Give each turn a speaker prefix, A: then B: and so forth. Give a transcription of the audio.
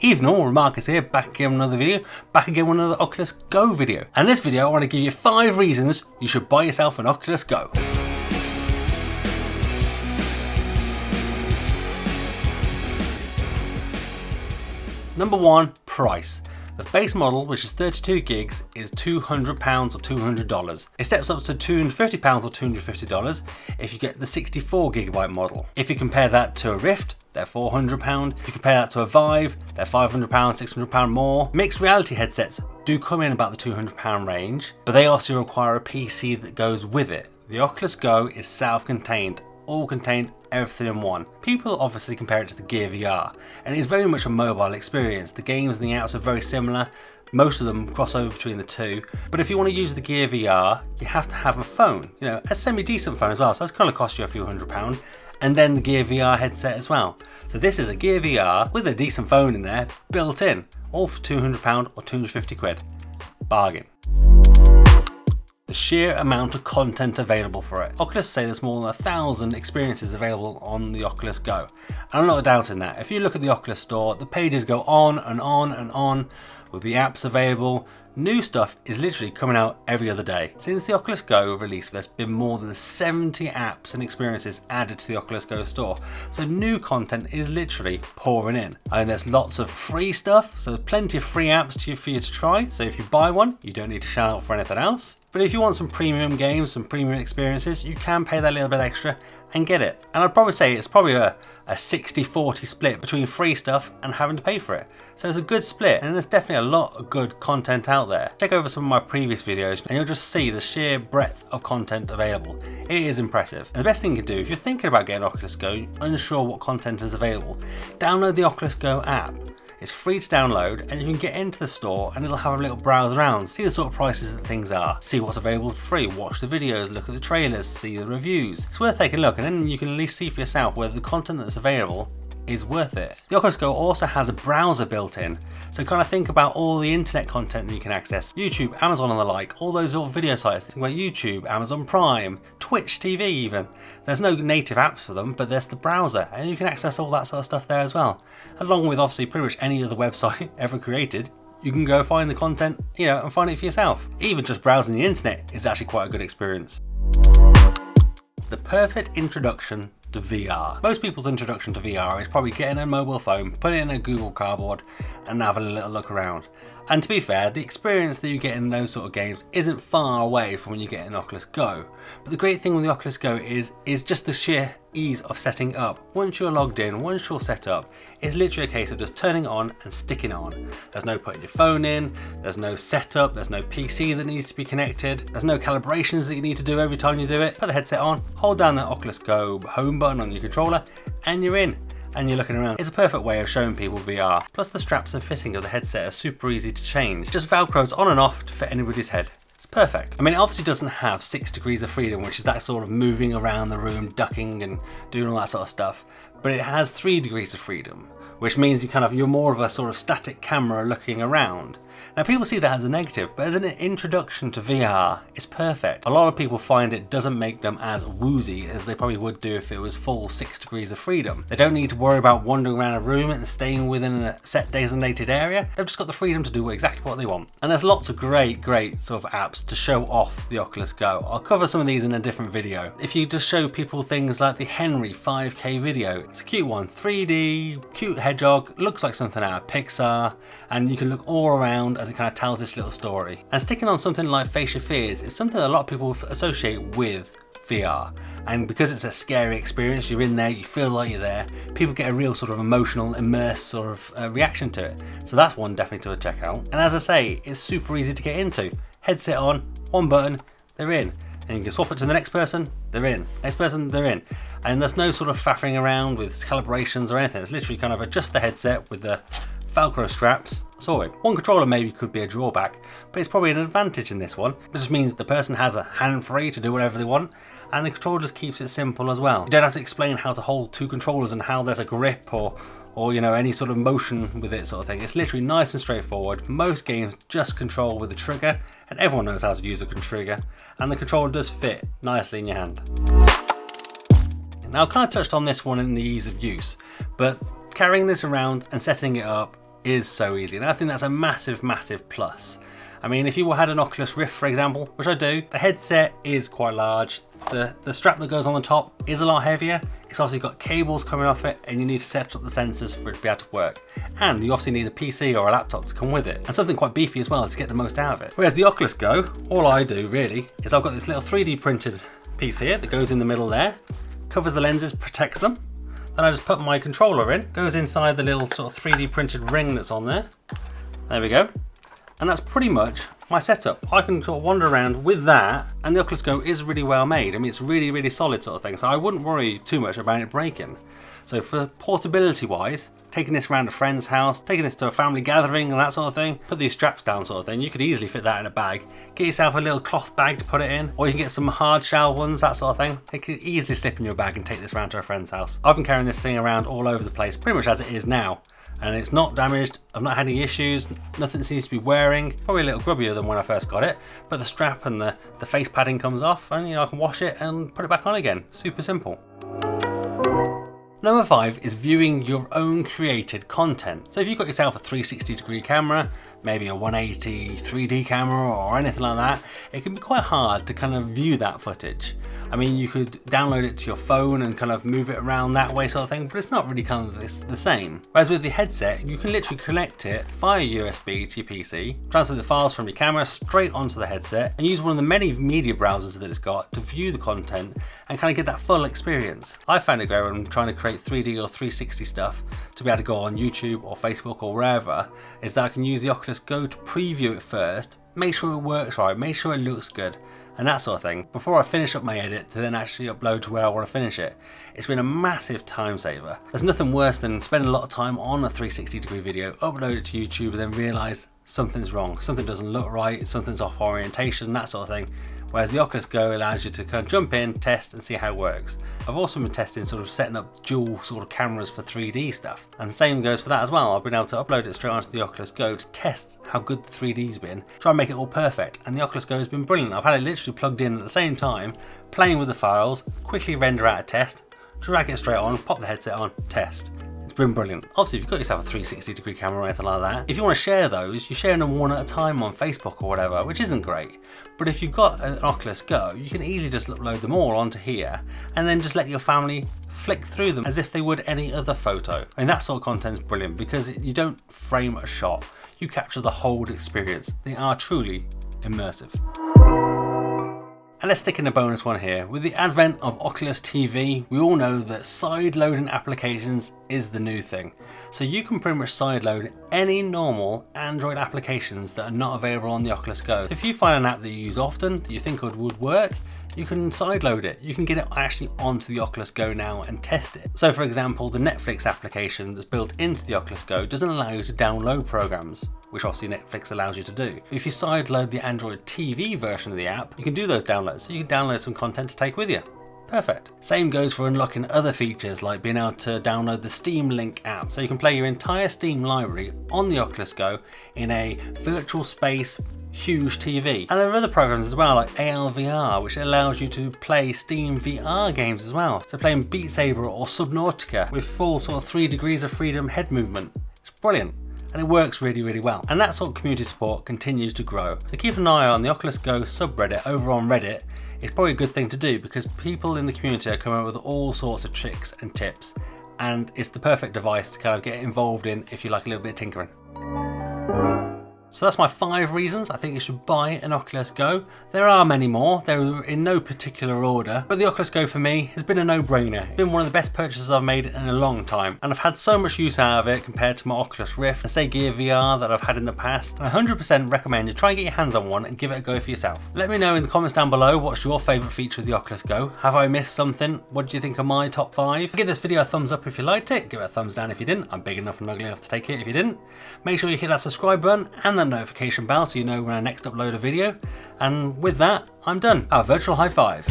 A: Evening all, Marcus here, back again with another video, back again with another Oculus Go video. And in this video I want to give you 5 reasons you should buy yourself an Oculus Go. Number 1, price. The base model, which is 32 gigs, is £200 or $200. It steps up to £250 or $250 if you get the 64GB model. If you compare that to a Rift, they're £400. If you compare that to a Vive, they're £500, £600 more. Mixed reality headsets do come in about the £200 range, but they also require a PC that goes with it. The Oculus Go is self-contained, all contained, everything in one. People obviously compare it to the Gear VR, and it is very much a mobile experience. The games and the apps are very similar. Most of them cross over between the two, but if you want to use the Gear VR, you have to have a phone, a semi-decent phone as well, so that's going to cost you a few £100, and then the Gear VR headset as well. So this is a Gear VR with a decent phone in there, built in, all for £200 or £250. Bargain. The sheer amount of content available for it. Oculus say there's more than 1,000 experiences available on the Oculus Go. And I'm not doubting that. If you look at the Oculus store, the pages go on and on and on with the apps available. New stuff is literally coming out every other day. Since the Oculus Go release, there's been more than 70 apps and experiences added to the Oculus Go store. So new content is literally pouring in. And there's lots of free stuff, so there's plenty of free apps for you to try. So if you buy one, you don't need to shout out for anything else. But if you want some premium games, some premium experiences, you can pay that little bit extra and get it. And I'd probably say it's probably a 60-40 split between free stuff and having to pay for it. So it's a good split, and there's definitely a lot of good content out there. Check over some of my previous videos and you'll just see the sheer breadth of content available. It is impressive. And the best thing you can do if you're thinking about getting Oculus Go, unsure what content is available, download the Oculus Go app. It's free to download, and you can get into the store and it'll have a little browse around, see the sort of prices that things are, see what's available for free, watch the videos, look at the trailers, see the reviews. It's worth taking a look, and then you can at least see for yourself whether the content that's available is worth it. The Oculus Go also has a browser built in, so kind of think about all the internet content that you can access. YouTube, Amazon and the like, all those sort of video sites. Think about YouTube, Amazon Prime, Twitch TV even. There's no native apps for them, but there's the browser, and you can access all that sort of stuff there as well. Along with obviously pretty much any other website ever created. You can go find the content, and find it for yourself. Even just browsing the internet is actually quite a good experience. The perfect introduction to VR. Most people's introduction to VR is probably getting a mobile phone, put it in a Google Cardboard and have a little look around. And to be fair, the experience that you get in those sort of games isn't far away from when you get an Oculus Go. But the great thing with the Oculus Go is just the sheer ease of setting up. Once you're logged in, once you're set up, it's literally a case of just turning it on and sticking it on. There's no putting your phone in, there's no setup, there's no PC that needs to be connected, there's no calibrations that you need to do every time you do it. Put the headset on, hold down that Oculus Go home button on your controller, and you're in. And you're looking around. It's a perfect way of showing people VR. Plus the straps and fitting of the headset are super easy to change. Just velcros on and off to fit anybody's head. It's perfect. I mean, it obviously doesn't have 6 degrees of freedom, which is that sort of moving around the room, ducking and doing all that sort of stuff. But it has 3 degrees of freedom, which means you're more of a sort of static camera looking around. Now people see that as a negative, but as an introduction to VR, it's perfect. A lot of people find it doesn't make them as woozy as they probably would do if it was full 6 degrees of freedom. They don't need to worry about wandering around a room and staying within a set designated area. They've just got the freedom to do exactly what they want. And there's lots of great sort of apps to show off the Oculus Go. I'll cover some of these in a different video. If you just show people things like the Henry 5K video, it's a cute one, 3D, cute hedgehog, looks like something out of Pixar, and you can look all around as it kind of tells this little story. And sticking on something like Face Your Fears is something that a lot of people associate with VR. And because it's a scary experience, you're in there, you feel like you're there, people get a real sort of emotional, immersed sort of reaction to it. So that's one definitely to check out. And as I say, it's super easy to get into. Headset on, one button, they're in. And you can swap it to the next person, they're in. Next person, they're in. And there's no sort of faffing around with calibrations or anything. It's literally kind of adjust the headset with the Velcro straps, sorted. One controller maybe could be a drawback, but it's probably an advantage in this one. It just means that the person has a hand free to do whatever they want, and the controller just keeps it simple as well. You don't have to explain how to hold 2 controllers and how there's a grip or any sort of motion with it sort of thing. It's literally nice and straightforward. Most games just control with the trigger, and everyone knows how to use a trigger, and the controller does fit nicely in your hand. Now I've kind of touched on this one in the ease of use, but carrying this around and setting it up is so easy, and I think that's a massive, massive plus. I mean, if you had an Oculus Rift, for example, which I do, the headset is quite large. The strap that goes on the top is a lot heavier. It's obviously got cables coming off it, and you need to set up the sensors for it to be able to work. And you obviously need a PC or a laptop to come with it, and something quite beefy as well to get the most out of it. Whereas the Oculus Go, all I do really is I've got this little 3D printed piece here that goes in the middle there, covers the lenses, protects them. Then I just put my controller in, goes inside the little sort of 3D printed ring that's on there. There we go. And that's pretty much my setup. I can sort of wander around with that, and the Oculus Go is really well made. I mean, it's really, really solid sort of thing, so I wouldn't worry too much about it breaking. So for portability wise, taking this around a friend's house, taking this to a family gathering and that sort of thing, put these straps down sort of thing, you could easily fit that in a bag. Get yourself a little cloth bag to put it in, or you can get some hard shell ones, that sort of thing. It could easily slip in your bag and take this around to a friend's house. I've been carrying this thing around all over the place, pretty much as it is now. And it's not damaged, I've not had any issues, nothing seems to be wearing. Probably a little grubbier than when I first got it, but the strap and the face padding comes off, and I can wash it and put it back on again. Super simple. Number 5 is viewing your own created content. So if you've got yourself a 360-degree camera, maybe a 180 3D camera or anything like that, it can be quite hard to kind of view that footage. I mean, you could download it to your phone and kind of move it around that way sort of thing, but it's not really kind of the same. Whereas with the headset, you can literally connect it via USB to your PC, transfer the files from your camera straight onto the headset, and use one of the many media browsers that it's got to view the content and kind of get that full experience. I found it great when I'm trying to create 3D or 360 stuff to be able to go on YouTube or Facebook or wherever, is that I can use the Oculus Go to preview it first, make sure it works right, make sure it looks good, and that sort of thing, before I finish up my edit to then actually upload to where I want to finish it. It's been a massive time saver. There's nothing worse than spending a lot of time on a 360-degree video, upload it to YouTube, and then realise something's wrong, something doesn't look right, something's off orientation, that sort of thing. Whereas the Oculus Go allows you to kind of jump in, test and see how it works. I've also been testing sort of setting up dual sort of cameras for 3D stuff. And the same goes for that as well. I've been able to upload it straight onto the Oculus Go to test how good the 3D's been, try and make it all perfect. And the Oculus Go has been brilliant. I've had it literally plugged in at the same time, playing with the files, quickly render out a test, drag it straight on, pop the headset on, test. Been brilliant. Obviously, if you've got yourself a 360-degree camera or anything like that, if you want to share those, you're sharing them one at a time on Facebook or whatever, which isn't great. But if you've got an Oculus Go, you can easily just upload them all onto here and then just let your family flick through them as if they would any other photo. I mean, that sort of content is brilliant because you don't frame a shot, you capture the whole experience. They are truly immersive. And let's stick in a bonus one here. With the advent of Oculus TV, we all know that side-loading applications is the new thing. So you can pretty much side-load any normal Android applications that are not available on the Oculus Go. So if you find an app that you use often, that you think would work, you can sideload it. You can get it actually onto the Oculus Go now and test it. So for example, the Netflix application that's built into the Oculus Go doesn't allow you to download programs, which obviously Netflix allows you to do. If you sideload the Android TV version of the app, you can do those downloads. So you can download some content to take with you. Perfect. Same goes for unlocking other features like being able to download the Steam Link app. So you can play your entire Steam library on the Oculus Go in a virtual space huge TV. And there are other programs as well like ALVR, which allows you to play Steam VR games as well. So playing Beat Saber or Subnautica with full sort of 3 degrees of freedom head movement. It's brilliant. And it works really, really well. And that sort of community support continues to grow. So keep an eye on the Oculus Go subreddit over on Reddit. It's probably a good thing to do because people in the community are coming up with all sorts of tricks and tips. And it's the perfect device to kind of get involved in if you like a little bit of tinkering. So that's my 5 reasons I think you should buy an Oculus Go. There are many more, they're in no particular order, but the Oculus Go for me has been a no-brainer. It's been one of the best purchases I've made in a long time, and I've had so much use out of it compared to my Oculus Rift and say Gear VR that I've had in the past. I 100% recommend you try and get your hands on one and give it a go for yourself. Let me know in the comments down below what's your favourite feature of the Oculus Go. Have I missed something? What do you think of my top 5? Give this video a thumbs up if you liked it, give it a thumbs down if you didn't. I'm big enough and ugly enough to take it if you didn't. Make sure you hit that subscribe button and that notification bell so you know when I next upload a video. And with that, I'm done. Our virtual high five.